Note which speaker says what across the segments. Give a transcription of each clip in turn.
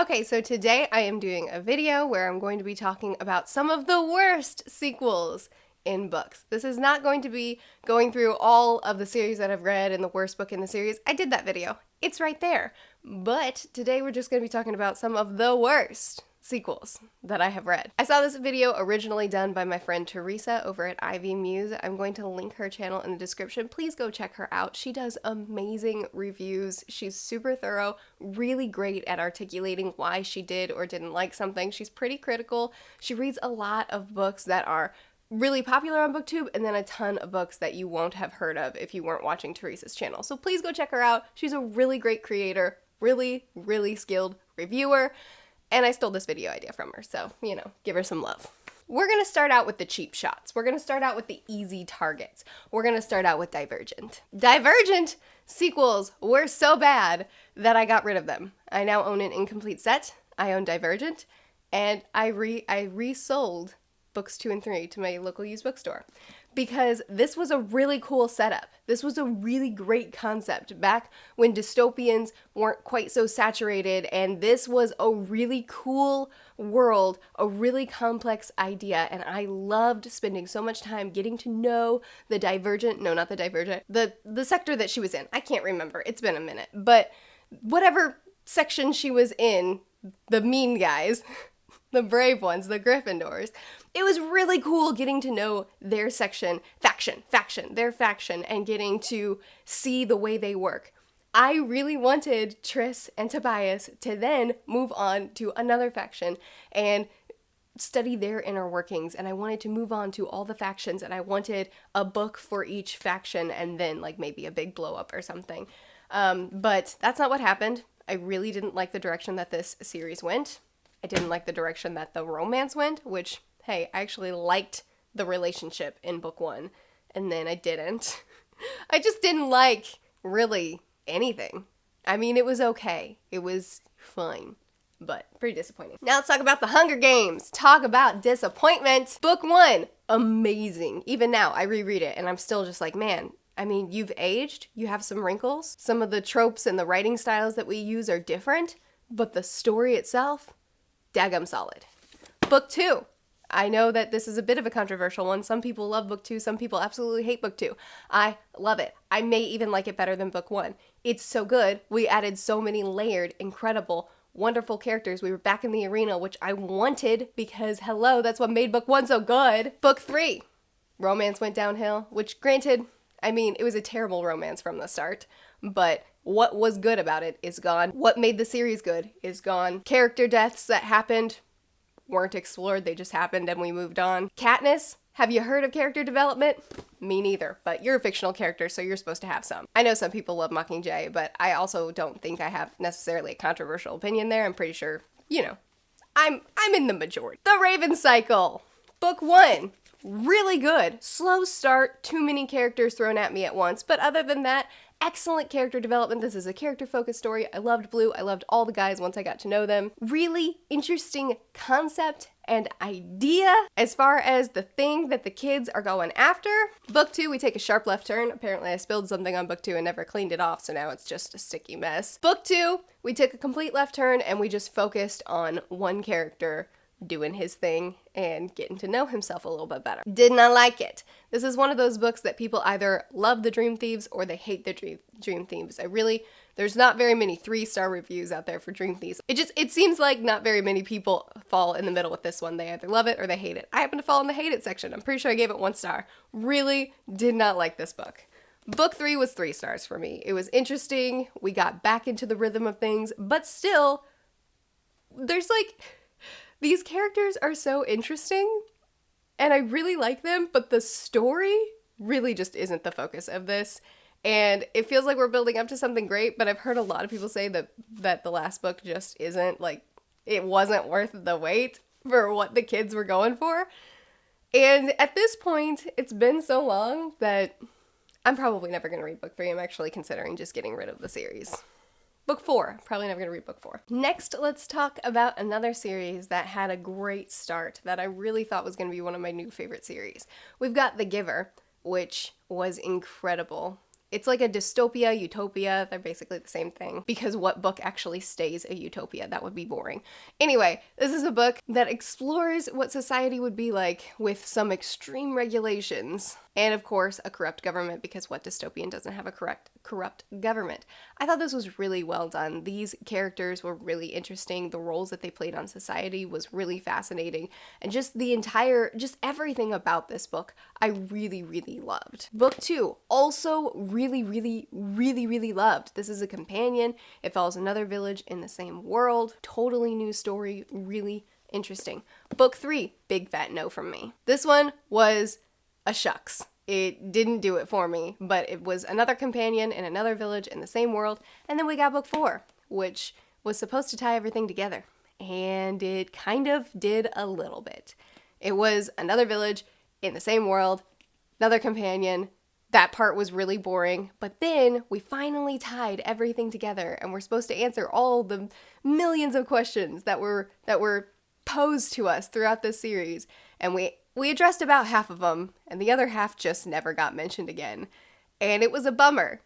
Speaker 1: Okay, so today I am doing a video where I'm going to be talking about some of the worst sequels in books. This is not going to be going through all of the series that I've read and the worst book in the series. I did that video. It's right there. But today we're just going to be talking about some of the worst sequels that I have read. I saw this video originally done by my friend Teresa over at Ivy Muse. I'm going to link her channel in the description. Please go check her out. She does amazing reviews. She's super thorough, really great at articulating why she did or didn't like something. She's pretty critical. She reads a lot of books that are really popular on BookTube, and then a ton of books that you won't have heard of if you weren't watching Teresa's channel. So please go check her out. She's a really great creator, really, really skilled reviewer, and I stole this video idea from her, so, you know, give her some love. We're gonna start out with the cheap shots. We're gonna start out with the easy targets. We're gonna start out with Divergent. Divergent sequels were so bad that I got rid of them. I now own an incomplete set. I own Divergent, and I resold books 2 and 3 to my local used bookstore because this was a really cool setup. This was a really great concept back when dystopians weren't quite so saturated, and this was a really cool world, a really complex idea, and I loved spending so much time getting to know the sector that she was in. I can't remember. It's been a minute. But whatever section she was in, the mean guys, the brave ones, the Gryffindors. It was really cool getting to know their their faction, and getting to see the way they work. I really wanted Tris and Tobias to then move on to another faction and study their inner workings, and I wanted to move on to all the factions, and I wanted a book for each faction and then like maybe a big blow up or something. But that's not what happened. I really didn't like the direction that this series went. I didn't like the direction that the romance went, which, hey, I actually liked the relationship in book 1, and then I didn't. I just didn't like, really, anything. I mean, it was okay. It was fine, but pretty disappointing. Now let's talk about the Hunger Games. Talk about disappointment. Book 1, amazing. Even now, I reread it, and I'm still just like, man, I mean, you've aged, you have some wrinkles. Some of the tropes and the writing styles that we use are different, but the story itself, daggum solid. Book 2. I know that this is a bit of a controversial one. Some people love book 2. Some people absolutely hate book 2. I love it. I may even like it better than book 1. It's so good. We added so many layered, incredible, wonderful characters. We were back in the arena, which I wanted because, hello, that's what made book 1 so good. Book 3. Romance went downhill, which granted, I mean, it was a terrible romance from the start, but what was good about it is gone. What made the series good is gone. Character deaths that happened weren't explored, they just happened and we moved on. Katniss, have you heard of character development? Me neither, but you're a fictional character, so you're supposed to have some. I know some people love Mockingjay, but I also don't think I have necessarily a controversial opinion there. I'm pretty sure, you know, I'm in the majority. The Raven Cycle, book 1. Really good. Slow start, too many characters thrown at me at once, but other than that, excellent character development. This is a character-focused story. I loved Blue. I loved all the guys once I got to know them. Really interesting concept and idea as far as the thing that the kids are going after. Book 2, we take a sharp left turn. Apparently I spilled something on book 2 and never cleaned it off, so now it's just a sticky mess. Book 2, we took a complete left turn and we just focused on one character doing his thing and getting to know himself a little bit better. Did not like it. This is one of those books that people either love the Dream Thieves or they hate the Dream Thieves. There's not very many 3-star reviews out there for Dream Thieves. It seems like not very many people fall in the middle with this one. They either love it or they hate it. I happen to fall in the hate it section. I'm pretty sure I gave it 1 star. Really did not like this book. Book 3 was 3 stars for me. It was interesting. We got back into the rhythm of things, but still, there's like, these characters are so interesting, and I really like them, but the story really just isn't the focus of this. And it feels like we're building up to something great, but I've heard a lot of people say that the last book just isn't, like, it wasn't worth the wait for what the kids were going for. And at this point, it's been so long that I'm probably never going to read book 3. I'm actually considering just getting rid of the series. Book 4. Probably never going to read book 4. Next, let's talk about another series that had a great start that I really thought was going to be one of my new favorite series. We've got The Giver, which was incredible. It's like a dystopia, utopia. They're basically the same thing, because what book actually stays a utopia? That would be boring. Anyway, this is a book that explores what society would be like with some extreme regulations. And of course, a corrupt government, because what dystopian doesn't have a corrupt government? I thought this was really well done. These characters were really interesting. The roles that they played on society was really fascinating. And just just everything about this book, I really, really loved. Book 2, also really loved. This is a companion. It follows another village in the same world. Totally new story, really interesting. Book 3, big fat no from me. This one was a shucks. It didn't do it for me, but it was another companion in another village in the same world. And then we got book 4, which was supposed to tie everything together. And it kind of did a little bit. It was another village in the same world, another companion. That part was really boring, but then we finally tied everything together, and we're supposed to answer all the millions of questions that were posed to us throughout this series. And we addressed about half of them, and the other half just never got mentioned again. And it was a bummer.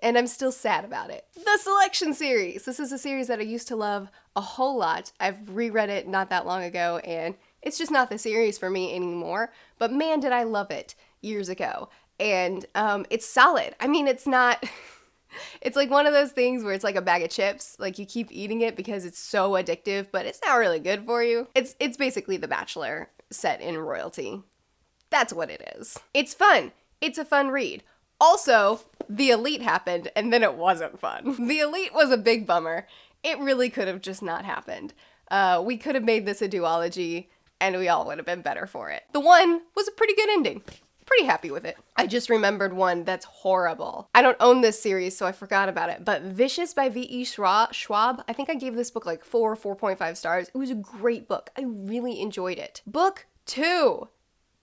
Speaker 1: And I'm still sad about it. The Selection Series. This is a series that I used to love a whole lot. I've reread it not that long ago, and it's just not the series for me anymore. But man, did I love it years ago. And it's solid. I mean, it's not... It's like one of those things where it's like a bag of chips. Like, you keep eating it because it's so addictive, but it's not really good for you. It's basically The Bachelor set in royalty. That's what it is. It's fun. It's a fun read. Also, The Elite happened, and then it wasn't fun. The Elite was a big bummer. It really could have just not happened. We could have made this a duology, and we all would have been better for it. The One was a pretty good ending. Pretty happy with it. I just remembered one that's horrible. I don't own this series, so I forgot about it, but Vicious by V.E. Schwab. I think I gave this book like 4.5 stars. It was a great book. I really enjoyed it. Book 2.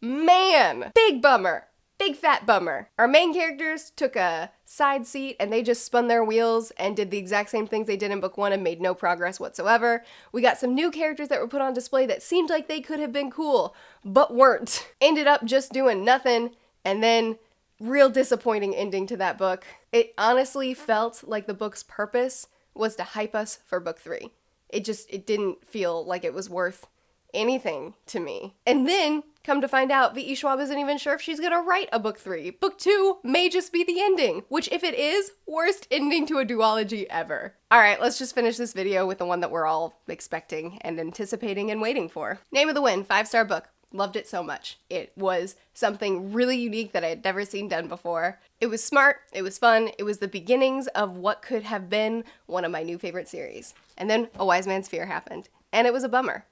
Speaker 1: Man, big bummer. Big fat bummer. Our main characters took a side seat and they just spun their wheels and did the exact same things they did in book 1 and made no progress whatsoever. We got some new characters that were put on display that seemed like they could have been cool, but weren't. Ended up just doing nothing, and then real disappointing ending to that book. It honestly felt like the book's purpose was to hype us for book 3. It didn't feel like it was worth anything to me. And then, come to find out, V.E. Schwab isn't even sure if she's gonna write a book 3. Book 2 may just be the ending, which if it is, worst ending to a duology ever. Alright, let's just finish this video with the one that we're all expecting and anticipating and waiting for. Name of the Wind, 5-star book. Loved it so much. It was something really unique that I had never seen done before. It was smart, it was fun, it was the beginnings of what could have been one of my new favorite series. And then A Wise Man's Fear happened, and it was a bummer.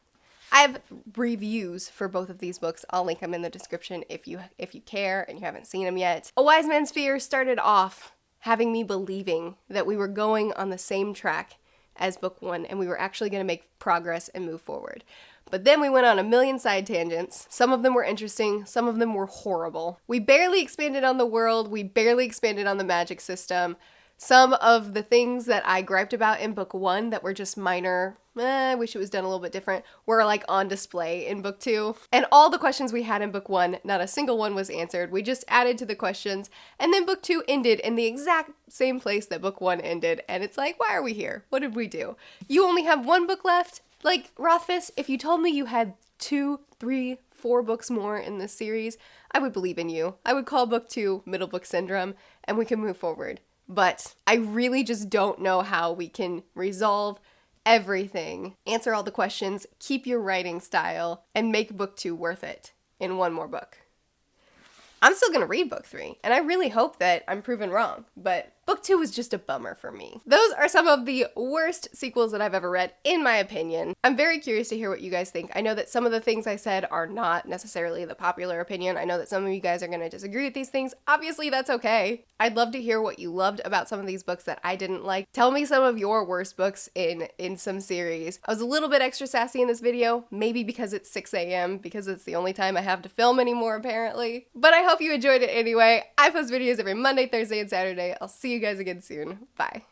Speaker 1: I have reviews for both of these books. I'll link them in the description if you care and you haven't seen them yet. A Wise Man's Fear started off having me believing that we were going on the same track as book 1 and we were actually going to make progress and move forward. But then we went on a million side tangents. Some of them were interesting, some of them were horrible. We barely expanded on the world, we barely expanded on the magic system. Some of the things that I griped about in book 1 that were just minor, I wish it was done a little bit different, were like on display in book 2. And all the questions we had in book 1, not a single one was answered. We just added to the questions, and then book 2 ended in the exact same place that book 1 ended. And it's like, why are we here? What did we do? You only have one book left? Like, Rothfuss, if you told me you had 2, 3, 4 books more in this series, I would believe in you. I would call book 2 Middle Book Syndrome, and we can move forward. But I really just don't know how we can resolve everything, answer all the questions, keep your writing style, and make book 2 worth it in one more book. I'm still gonna read book 3, and I really hope that I'm proven wrong, but book 2 was just a bummer for me. Those are some of the worst sequels that I've ever read, in my opinion. I'm very curious to hear what you guys think. I know that some of the things I said are not necessarily the popular opinion. I know that some of you guys are gonna disagree with these things. Obviously, that's okay. I'd love to hear what you loved about some of these books that I didn't like. Tell me some of your worst books in some series. I was a little bit extra sassy in this video, maybe because it's 6 a.m., because it's the only time I have to film anymore, apparently. But I hope you enjoyed it anyway. I post videos every Monday, Thursday, and Saturday. I'll see you guys again soon. Bye.